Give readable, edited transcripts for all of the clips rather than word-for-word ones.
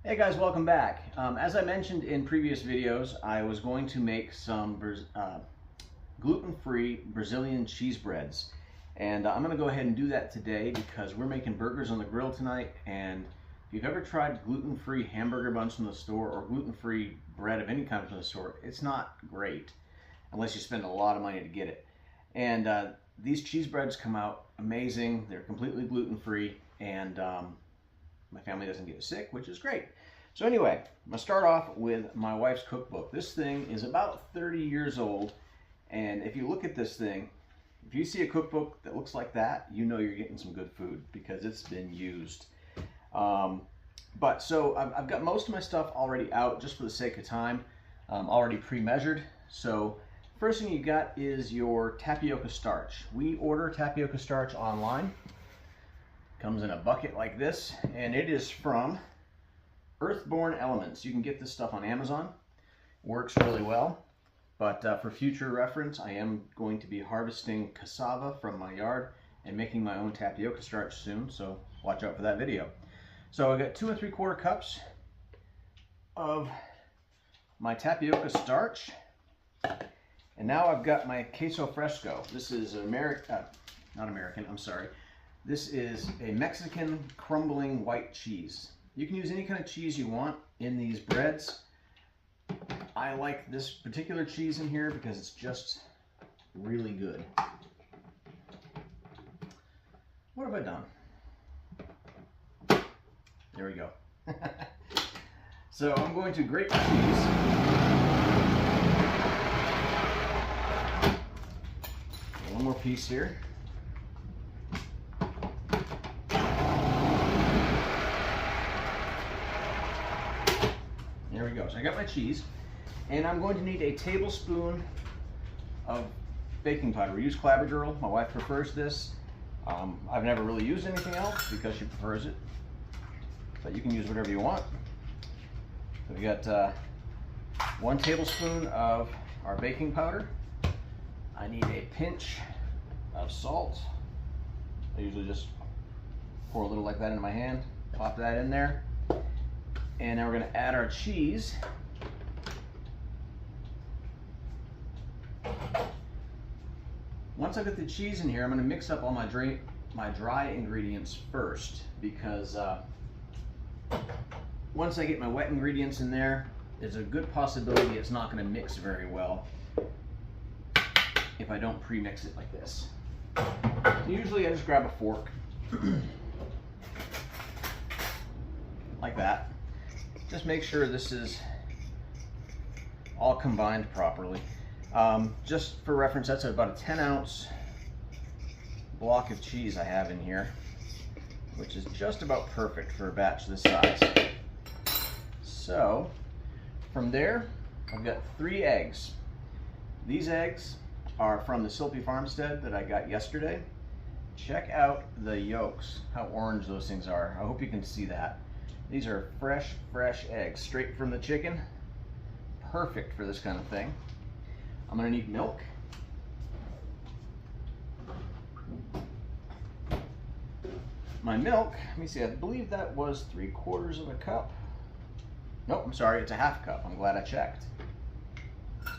Hey guys, welcome back. As I mentioned in previous videos, I was going to make some gluten-free Brazilian cheese breads. And I'm going to go ahead and do that today because we're making burgers on the grill tonight. And if you've ever tried gluten-free hamburger buns from the store or gluten-free bread of any kind from the store, it's not great unless you spend a lot of money to get it. And these cheese breads come out amazing. They're completely gluten-free, and my family doesn't get sick, which is great. So anyway, I'm going to start off with my wife's cookbook. This thing is about 30 years old, and if you look at this thing, if you see a cookbook that looks like that, you know you're getting some good food because it's been used. So I've got most of my stuff already out just for the sake of time, already pre-measured. So first thing you got is your tapioca starch. We order tapioca starch online. Comes in a bucket like this, and it is from Earthborn Elements. You can get this stuff on Amazon. Works really well, but for future reference, I am going to be harvesting cassava from my yard and making my own tapioca starch soon, so watch out for that video. So I got 2 3/4 cups of my tapioca starch, and now I've got my queso fresco. This is This is a Mexican crumbling white cheese. You can use any kind of cheese you want in these breads. I like this particular cheese in here because it's just really good. What have I done? There we go. So I'm going to grate the cheese. One more piece here. There we go. So I got my cheese, and I'm going to need a tablespoon of baking powder. We use Clabbergirl. My wife prefers this. I've never really used anything else because she prefers it, but you can use whatever you want. So we got 1 tablespoon of our baking powder. I need a pinch of salt. I usually just pour a little like that into my hand, pop that in there. And now we're going to add our cheese. Once I get the cheese in here, I'm going to mix up all my dry ingredients first, because once I get my wet ingredients in there, there's a good possibility it's not going to mix very well if I don't pre-mix it like this. Usually I just grab a fork like that. Just make sure this is all combined properly. Just for reference, that's about a 10-ounce block of cheese I have in here, which is just about perfect for a batch this size. So from there, I've got 3 eggs. These eggs are from the Silpy Farmstead that I got yesterday. Check out the yolks, how orange those things are. I hope you can see that. These are fresh eggs, straight from the chicken. Perfect for this kind of thing. I'm gonna need milk. My milk, let me see, I believe that was 3/4 of a cup. Nope, I'm sorry, it's a 1/2 cup. I'm glad I checked.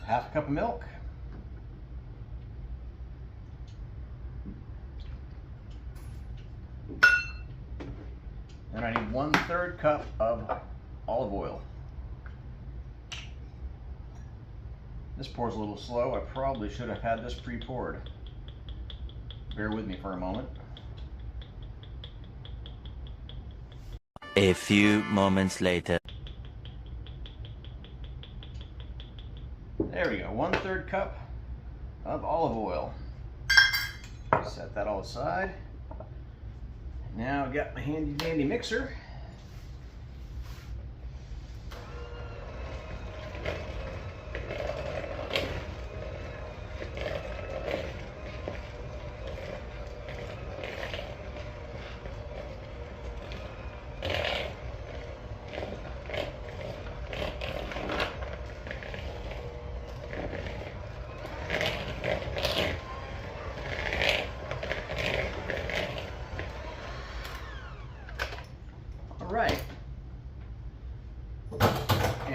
1/2 cup of milk. Then I need 1/3 cup of olive oil. This pours a little slow. I probably should have had this pre-poured. Bear with me for a moment. A few moments later. There we go, 1/3 cup of olive oil. Set that all aside. Now I've got my handy dandy mixer. All right.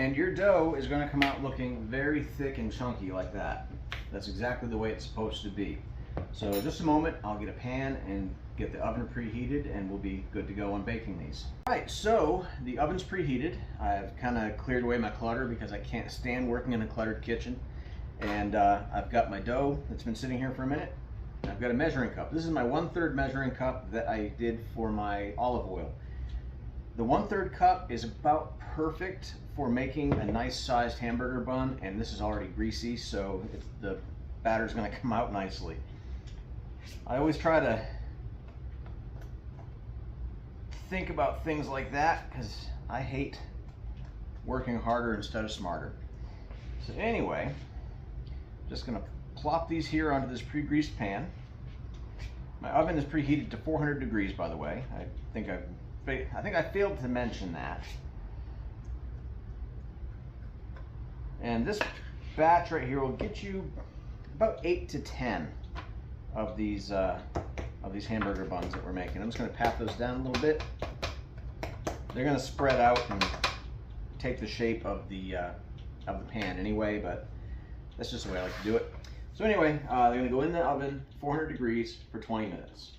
And your dough is going to come out looking very thick and chunky like that. That's exactly the way it's supposed to be. So just a moment, I'll get a pan and get the oven preheated and we'll be good to go on baking these. All right, so the oven's preheated. I've kind of cleared away my clutter because I can't stand working in a cluttered kitchen. And I've got my dough that's been sitting here for a minute. I've got a measuring cup. This is my 1/3 measuring cup that I did for my olive oil. The 1/3 cup is about perfect for making a nice sized hamburger bun, and this is already greasy, so the batter's going to come out nicely. I always try to think about things like that because I hate working harder instead of smarter. So anyway, just going to plop these here onto this pre-greased pan. My oven is preheated to 400 degrees, by the way. I think I failed to mention that. And this batch right here will get you about 8 to 10 of these hamburger buns that we're making. I'm just going to pat those down a little bit. They're going to spread out and take the shape of the pan anyway, but that's just the way I like to do it. So anyway, they're going to go in the oven, 400 degrees for 20 minutes.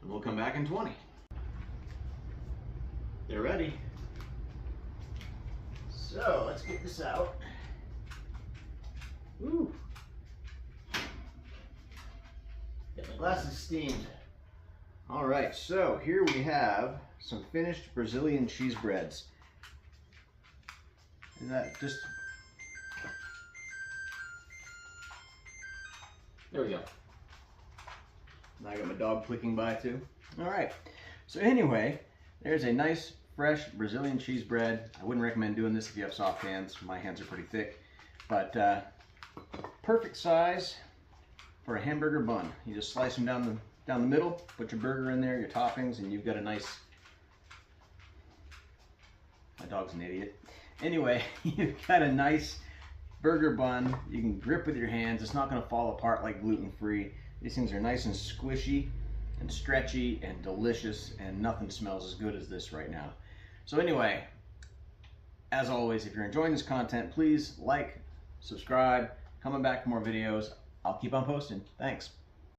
And we'll come back in 20. They're ready. So let's get this out. Ooh. Get my glasses steamed. All right, so here we have some finished Brazilian cheese breads. Is that just... There we go. Now I got my dog clicking by too. All right, so anyway, there's a nice fresh Brazilian cheese bread. I wouldn't recommend doing this if you have soft hands. My hands are pretty thick, but perfect size for a hamburger bun. You just slice them down the middle, put your burger in there, your toppings, and you've got a nice... My dog's an idiot. Anyway, you've got a nice burger bun. You can grip with your hands. It's not going to fall apart like gluten-free. These things are nice and squishy and stretchy and delicious, and nothing smells as good as this right now. So anyway, as always, if you're enjoying this content, please like, subscribe, coming back for more videos. I'll keep on posting. Thanks.